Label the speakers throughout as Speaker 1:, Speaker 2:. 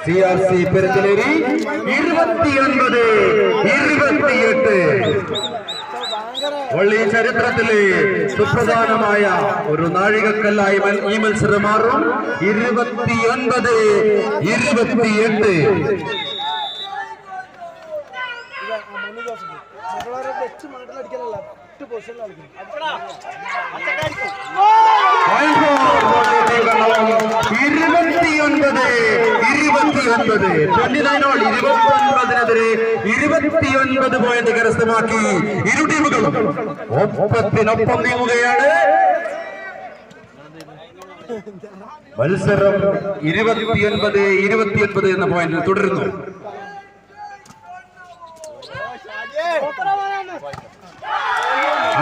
Speaker 1: CRC Perunthaleri 29-28. വള്ളി ചരിത്രത്തിലെ സുപ്രധാനമായ ഒരു നാഴികക്കല്ലായി ഈ മത്സരം മാറും. 29-28. നെതിരെ 29 പോയിന്റ് കരസ്ഥമാക്കി ഇരു ടീമുകളും ഒപ്പത്തിനൊപ്പം നീങ്ങുകയാണ്. മത്സരം 29-29 എന്ന പോയിന്റിൽ തുടരുന്നു.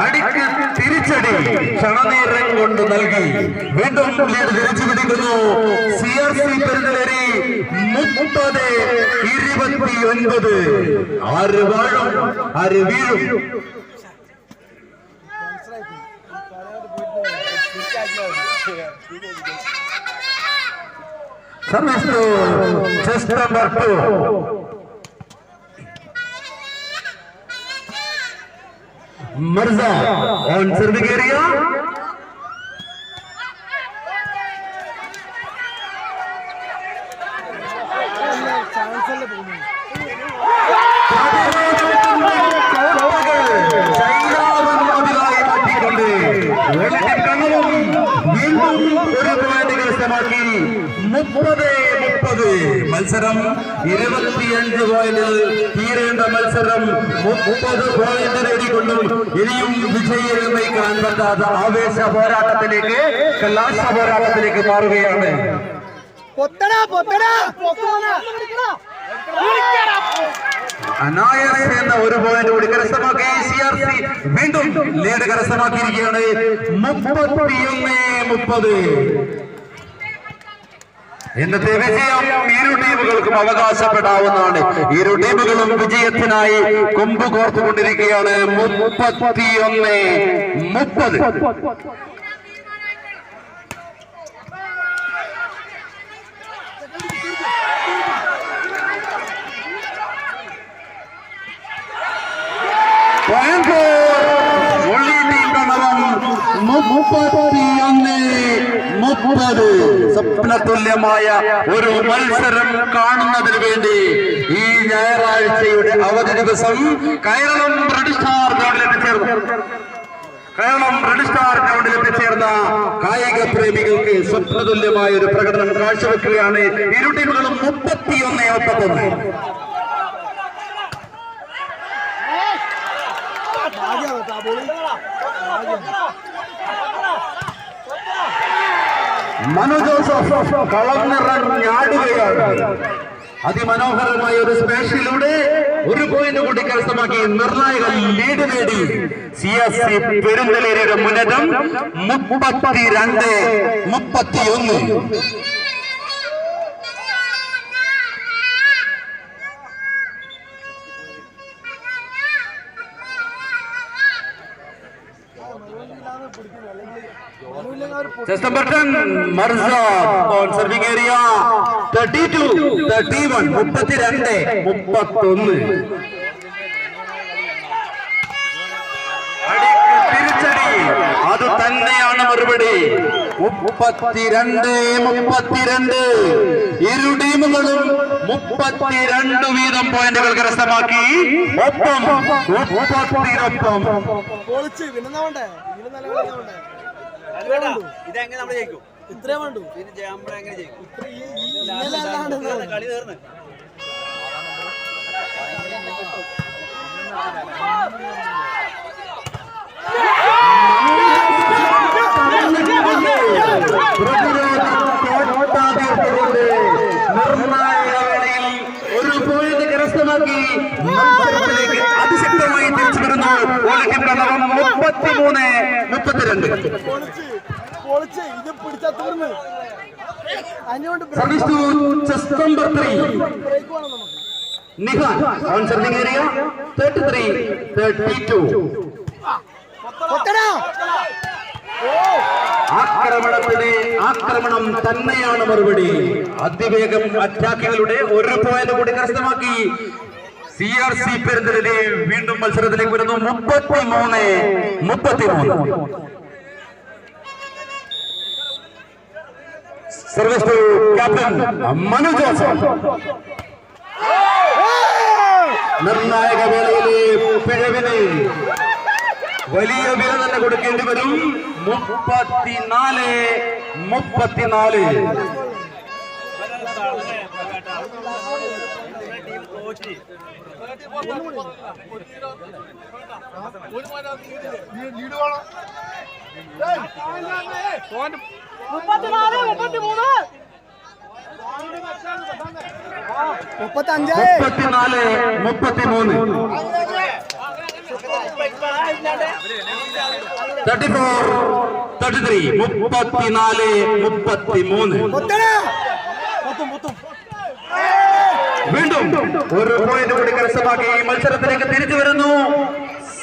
Speaker 1: അടിക്ക് തിരിച്ചടി ക്ഷണനേരം കൊണ്ട് നൽകി വീണ്ടും ലീഡ് തിരിച്ചു പിടിക്കുന്നു. CRC പെരുന്തലേരി 30-29. ആര് വാഴും ആര് വീഴും? Service to chest number 2. Mirza on serving area. മത്സരം 25 പോയിന്റിൽ തീരേണ്ട മത്സരം 30 പോയിന്റ് നേടിക്കൊണ്ടും ഇനിയും വിജയം നിർണ്ണയിക്കാൻ പറ്റാത്ത ആവേശ പോരാട്ടത്തിലേക്ക് കലാശ പോരാട്ടത്തിലേക്ക് മാറുകയാണ്. അനായാസ എന്ന ഒരു പോയിന്റ് കൂടി കരസ്ഥമാക്കി CRC വീണ്ടും ലീഡ് കരസ്ഥമാക്കിയിരിക്കുകയാണ്. 31-30. ഇന്നത്തെ വിജയം ഇരു ടീമുകൾക്കും അവകാശപ്പെടാവുന്നതാണ്. ഇരു ടീമുകളും വിജയത്തിനായി കൊമ്പ് കോർത്തുകൊണ്ടിരിക്കുകയാണ്. 31-30. സ്വപ്നതുല്യമായ ഒരു മത്സരം കാണുന്നതിന് വേണ്ടി ഈ ഞായറാഴ്ചയുടെ അവധി ദിവസം കേരളം റെഡ് സ്റ്റാർ ഗ്രൗണ്ടിൽ എത്തിച്ചേർന്ന കായിക പ്രേമികൾക്ക് സ്വപ്നതുല്യമായ ഒരു പ്രകടനം കാഴ്ചവെക്കുകയാണ്. ഇരു ടീമുകളും 31-31. മനു ജോസഫ് കളം നിറഞ്ഞാടുകയാണ്. അതിമനോഹരമായ ഒരു സ്പേഷിലൂടെ ഒരു പോയിന്റ് കൂടി കരസ്ഥമാക്കി നിർണായക ലീഡ് നേടി CRC പെരുന്തലേരിയുടെ മുന്നേറ്റം 32-31. Just number 10, Mirza on serving area. 32-31. 32-31. തിരിച്ചടി അത് തന്നെയാണ് മറുപടി. 32-32. ഇരു ടീമുകളും 32 വീതം പോയിന്റുകൾ കരസ്ഥമാക്കി. ഒപ്പം
Speaker 2: ഇതെങ്ങനെ നമ്മൾ ജയിക്കും? ഇത്രേ വേണ്ടു. പിന്നെ എങ്ങനെ ജയിക്കും? കളി തീർന്ന്
Speaker 1: നിർണായക വേളയിൽ ഒരു പോയിന്റ് കരസ്ഥമാക്കി മത്സരത്തിലേക്ക് അതിശക്തമായി തിരിച്ചു വരുന്നു. 33-32. Service to just number 3. നിഹാൻ on serving area 33-32. ആക്രമണം തന്നെയാണ് മറുപടി. അതിവേഗം അറ്റാക്കുകളുടെ ഒരു പോയിന്റ് കൂടി കരസ്ഥമാക്കി CRC പെരുന്തലിനെ വീണ്ടും മത്സരത്തിലേക്ക് വരുന്നു. 33. Service to captain Manu Joseph. നിർണായക വേളയിലെ പിഴവിന് വലിയ വില തന്നെ കൊടുക്കേണ്ടി വരും. 34. വീണ്ടും ഒരു പോയിന്റ് കൂടി കരസ്ഥമാക്കി മത്സരത്തിലേക്ക് തിരിച്ചു വരുന്നു.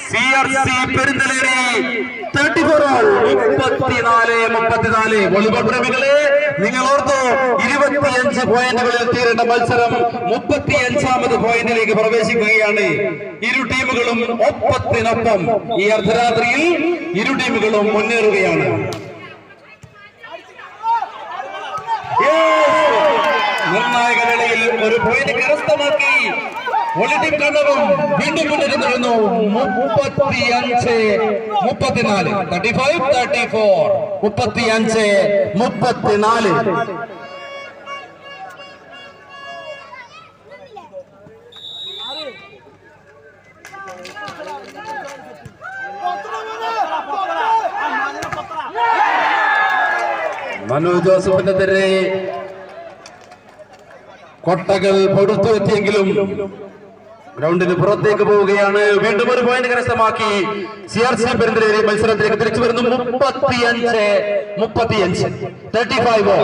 Speaker 1: CRC പെരുന്തലേരി 34. വോളിബോൾ പ്രേമികളെ, നിങ്ങൾ ഓർത്തോ, 25 പോയിന്റുകളിൽ തീരേണ്ട മത്സരം 35ാമത് പോയിന്റിലേക്ക് പ്രവേശിക്കുകയാണ്. ഇരു ടീമുകളും ഒപ്പത്തിനൊപ്പം ഈ അർദ്ധരാത്രിയിൽ ഇരു ടീമുകളും മുന്നേറുകയാണ്. നിർണായക വേളയിൽ ഒരു പോയിന്റ് കരസ്ഥമാക്കി ഒളിമ്പിക് കണ്ണവും വീണ്ടും മുന്നിട്ട് നിൽക്കുന്നു. 35-34. 35-34. മനു ജോസഫിനെതിരെ കൊട്ടകൾ പൊടുത്തുവെത്തിയെങ്കിലും ഗ്രൗണ്ടിന് പുറത്തേക്ക് പോവുകയാണ്. വീണ്ടും ഒരു പോയിന്റ് കരസ്ഥമാക്കി CRC പെരുന്തലേരി മത്സരത്തിലേക്ക് തിരിച്ചു വരുന്നു. 35. 35.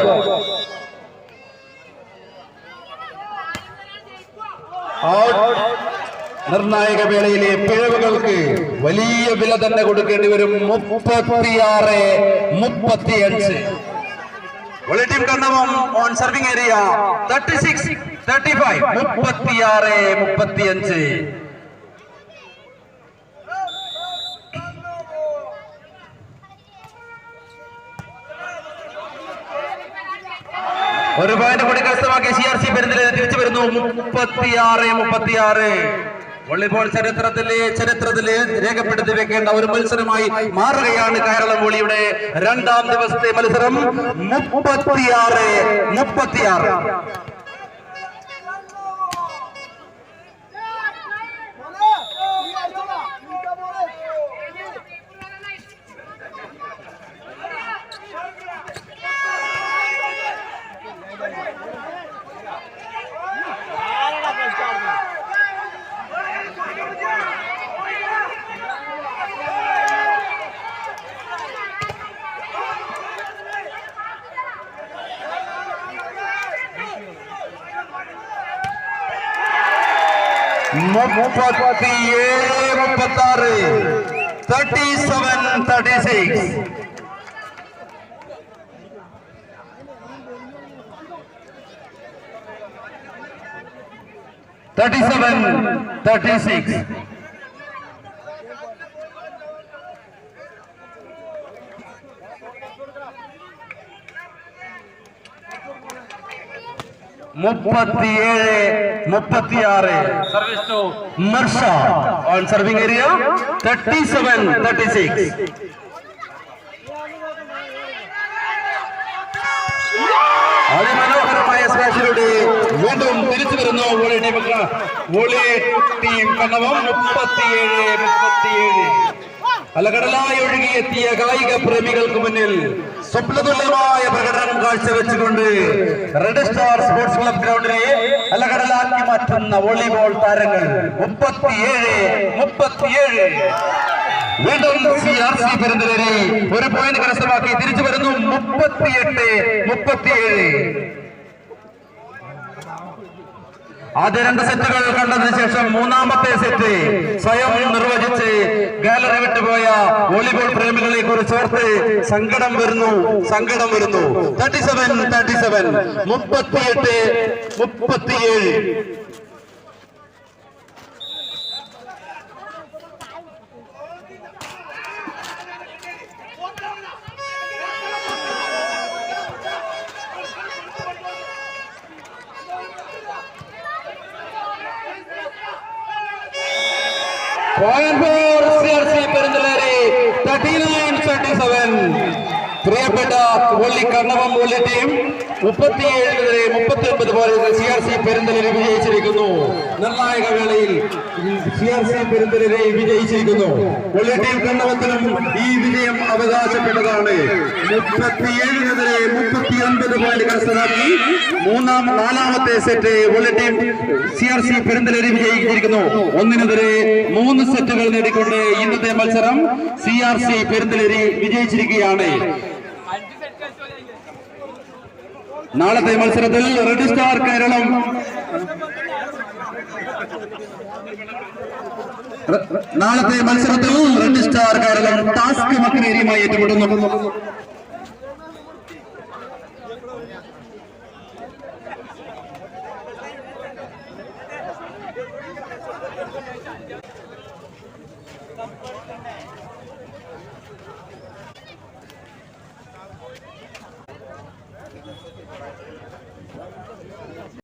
Speaker 1: നിർണായക വേളയിലെ പിഴവുകൾക്ക് വലിയ വില തന്നെ കൊടുക്കേണ്ടി വരും. 36-35. Team Kannavam on serving area 36-35. 36-35. ഒരു പോയിന്റ് കൂടി കരസ്ഥമാക്കി CRC പെരുന്തലേരി തിരിച്ചു വരുന്നു. 36-36. വോളിബോൾ ചരിത്രത്തിലെ രേഖപ്പെടുത്തി വെക്കേണ്ട ഒരു മത്സരമായി മാറുകയാണ് കേരളം വോളിയുടെ രണ്ടാം ദിവസത്തെ മത്സരം. 36-36. സർവീസ് ടു മർഷ ഓൺ സർവിംഗ് ഏരിയ 37-36. അതിമനോഹരമായ സ്മാഷിലൂടെ വീണ്ടും തിരിച്ചു വരുന്നു വോളി ടീം കണ്ണവം. 37-37. അലകടലായി ഒഴുകിയെത്തിയ കായിക പ്രേമികൾക്ക് മുന്നിൽ സ്വപ്നതുല്യമായ പ്രകടനം കാഴ്ചവെച്ചുകൊണ്ട് റെഡ് സ്റ്റാർ സ്പോർട്സ് ക്ലബ് ഗ്രൗണ്ടിനെ അലകടലാക്കി മാറ്റുന്ന വോളിബോൾ താരങ്ങൾ 37-37. വീണ്ടും CRC പെരുന്തലേരി ഒരു പോയിന്റ് കരസ്ഥമാക്കി തിരിച്ചു വരുന്നു. 38-37. ആദ്യ 2 സെറ്റുകൾ കണ്ടതിന് ശേഷം മൂന്നാമത്തെ സെറ്റ് സ്വയം നിർവചിച്ച് ഗാലറി വിട്ടുപോയ വോളിബോൾ പ്രേമികളെ കുറിച്ച് ഓർത്ത് സങ്കടം വരുന്നു 37 38 പ്രിയപ്പെട്ട വോളി കർണവം വോളി ടീം 37-നെതിരെ 39 പോലെ CRC പെരുന്തലൂർ വിജയിച്ചിരിക്കുന്നു. നിർണായക വേളയിൽ CRC പെരുന്തലൂർ വിജയിച്ചിരിക്കുന്നു. വോളി ടീം കർണവത്തിനും ഈ വിജയം അവകാശപ്പെട്ടതാണ്. 37-നെതിരെ 39 പോയിന്റ് കരസ്ഥമാക്കി 4ാമത്തെ set volley team CRC Perunthalur വിജയിച്ചിരിക്കുന്നു. 1-നെതിരെ 3 സെറ്റുകൾ നേടിക്കൊണ്ട് ഇന്നത്തെ മത്സരം CRC പെരുന്തലൂർ വിജയിച്ചിരിക്കുകയാണ്. നാളത്തെ മത്സരത്തിൽ റെഡ് സ്റ്റാർ കേരളം ടാസ്ക് മക്കരേരിയുമായി ഏറ്റുമുട്ടുന്നു.